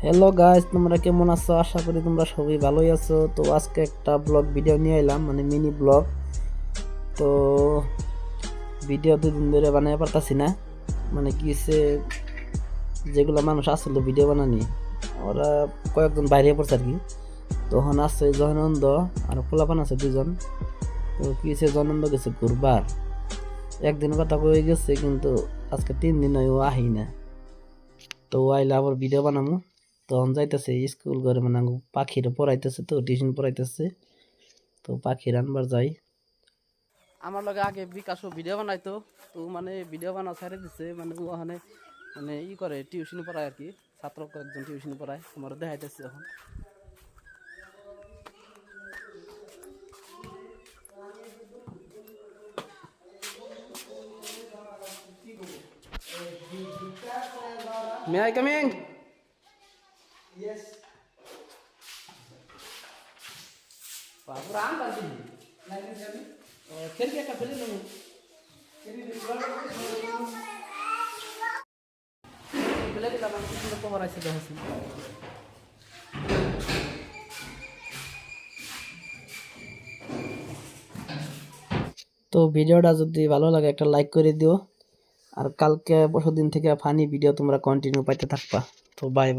Hello guys, তোমরা কেমন আছো? আশা করি তোমরা সবাই ভালোই আছো। তো আজকে একটা ব্লগ ভিডিও নিয়ে এলাম, মানে মিনি ব্লগ। তো ভিডিও দুদিন ধরে বানাতে পারতাছি না, মানে কি হচ্ছে, যেগুলো মানুষ আসলো ভিডিও বানানি ওরা কয়েকজন বাইরে পড়ছে আর কি। তখন আসছে জয়নন্দ আর পোলাপান আছে দুজন। তো কি হচ্ছে, জয়নন্দ গেছে ঘুরবার, একদিন কথা কয়ে গেছে, কিন্তু আজকে 3 দিন হয় ও আহি না। তো ও আইলে আবার ভিডিও বানামু। তখন যাইতেছে স্কুল ঘরে, মানে পাখিরে পড়াইতেছে, তো টিউশন পড়াইতেছে। তো পাখির আনবার যাই। আমার লগে আগে বিকাশও ভিডিও বানাইতো, তো মানে ভিডিও বানা ছেড়ে দিচ্ছে, মানে ও ওখানে মানে করে টিউশন পড়ায় আর কি, ছাত্র কয়েকজন টিউশন পড়ায়, আমার দেখাইতেছে এখন। May I coming? রাম পারছি খেলকে একটা ফেলে নেব, ফেলে দিলাম। আমি কিছু খবর আছে দেখাচ্ছি। তো ভিডিওটা যদি ভালো লাগে একটা লাইক করে দিও, আর কালকে পরশুদিন থেকে ফানি ভিডিও তোমরা কন্টিনিউ পাইতে থাকবা। তো বাই।